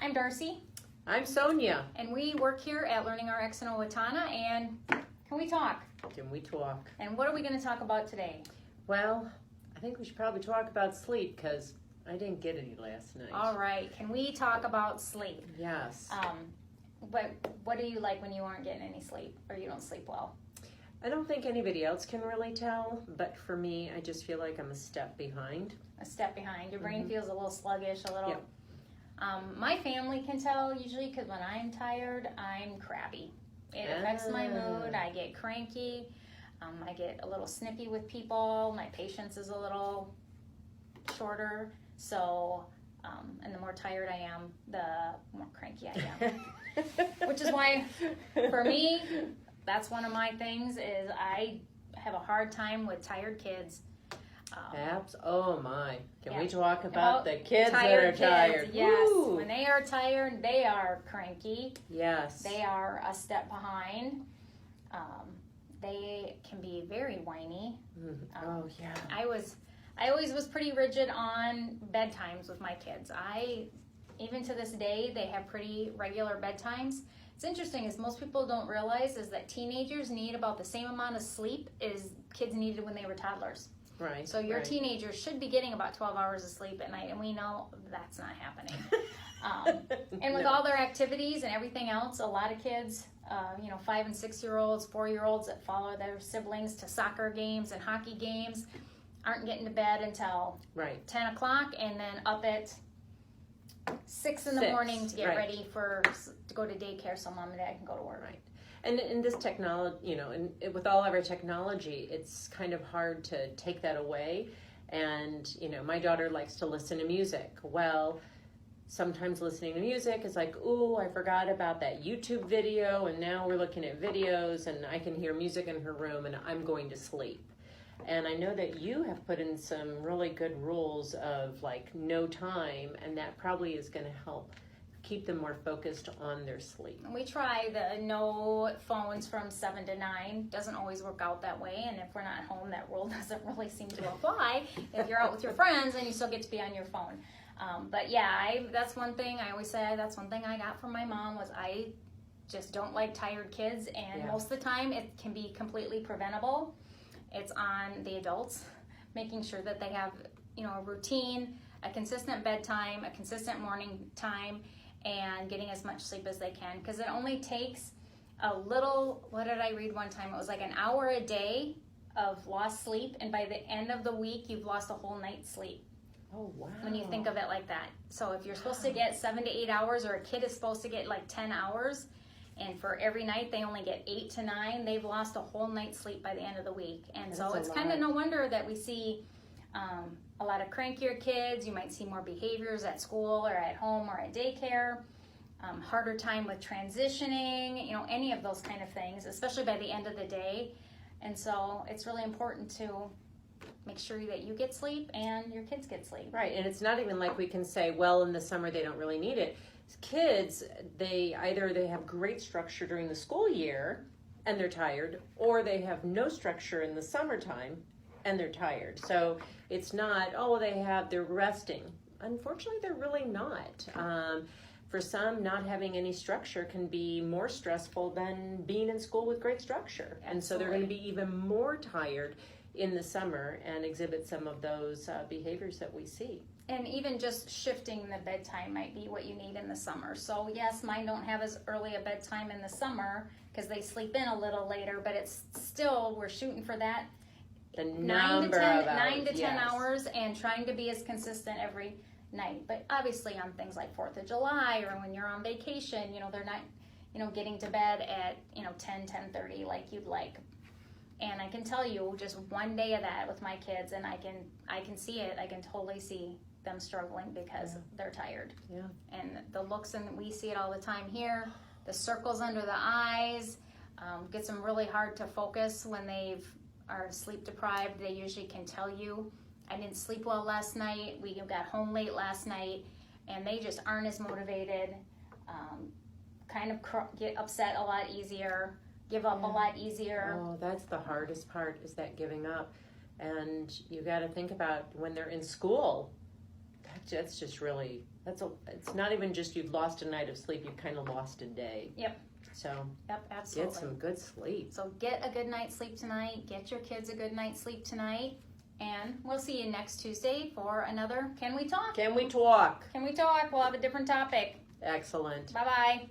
I'm Darcy. I'm Sonia. And we work here at LearningRx Owatonna, and can we talk? Can we talk? And what are we going to talk about today? Well, I think we should probably talk about sleep because I didn't get any last night. All right, can we talk about sleep? Yes. What do you like when you aren't getting any sleep or you don't sleep well? I don't think anybody else can really tell, but for me, I just feel like I'm a step behind. A step behind. Your brain feels a little sluggish, a little. Yep. My family can tell usually because when I'm tired, I'm crabby. It affects my mood. I get cranky. I get a little snippy with people. My patience is a little shorter. So, and the more tired I am, the more cranky I am. Which is why, for me, that's one of my things is I have a hard time with tired kids. Oh my. Can we talk About the kids that are tired? Yes. Woo! When they are tired, they are cranky. Yes. They are a step behind. They can be very whiny. Oh yeah. I always was pretty rigid on bedtimes with my kids. Even to this day, they have pretty regular bedtimes. It's interesting is most people don't realize is that teenagers need about the same amount of sleep as kids needed when they were toddlers. Right. So your teenagers should be getting about 12 hours of sleep at night, and we know that's not happening. And with all their activities and everything else, a lot of kids, 5 and 6 year olds, 4-year-olds that follow their siblings to soccer games and hockey games aren't getting to bed until 10 o'clock and then up at 6 in the morning to get ready to go to daycare so mom and dad can go to work. Right. And in this technology, and with all of our technology, it's kind of hard to take that away. And, my daughter likes to listen to music. Well, sometimes listening to music is like, ooh, I forgot about that YouTube video, and now we're looking at videos, and I can hear music in her room, and I'm going to sleep. And I know that you have put in some really good rules of like no time, and that probably is going to help keep them more focused on their sleep. We try the no phones from 7 to 9. Doesn't always work out that way, and if we're not home, that rule doesn't really seem to apply. If you're out with your friends, then you still get to be on your phone. But yeah, that's one thing I always say. That's one thing I got from my mom was I just don't like tired kids, and most of the time it can be completely preventable. It's on the adults, making sure that they have a routine, a consistent bedtime, a consistent morning time, and getting as much sleep as they can, because it only takes a little, what did I read one time? It was like an hour a day of lost sleep, and by the end of the week, you've lost a whole night's sleep. Oh, wow. When you think of it like that. So if you're supposed to get 7 to 8 hours, or a kid is supposed to get like 10 hours, and for every night they only get 8 to 9, they've lost a whole night's sleep by the end of the week. And so it's kind of no wonder that we see a lot of crankier kids. You might see more behaviors at school or at home or at daycare, harder time with transitioning, any of those kind of things, especially by the end of the day. And so it's really important to make sure that you get sleep and your kids get sleep. Right, and it's not even like we can say, well, in the summer they don't really need it. Kids, they have great structure during the school year and they're tired, or they have no structure in the summertime and they're tired. So it's not, they're resting. Unfortunately, they're really not. For some, not having any structure can be more stressful than being in school with great structure. And so they're going to be even more tired in the summer and exhibit some of those behaviors that we see. And even just shifting the bedtime might be what you need in the summer. So yes, mine don't have as early a bedtime in the summer because they sleep in a little later, but it's still, we're shooting for that the 9 to 10 hours and trying to be as consistent every night. But obviously on things like 4th of July or when you're on vacation, they're not, getting to bed at, 10:30 like you'd like. And I can tell you just one day of that with my kids, and I can see it. I can totally see them struggling because they're tired. Yeah. And the looks, and we see it all the time here, the circles under the eyes, gets them really hard to focus when they are sleep deprived. They usually can tell you, I didn't sleep well last night, we got home late last night, and they just aren't as motivated, kind of get upset a lot easier, give up a lot easier. Oh, that's the hardest part, is that giving up. And you got to think about when they're in school, that's just really, it's not even just you've lost a night of sleep, you've kind of lost a day. Yep. So Yep, absolutely. get some good sleep. So get a good night's sleep tonight. Get your kids a good night's sleep tonight. And we'll see you next Tuesday for another Can We Talk? Can we talk? Can we talk? We'll have a different topic. Excellent. Bye-bye.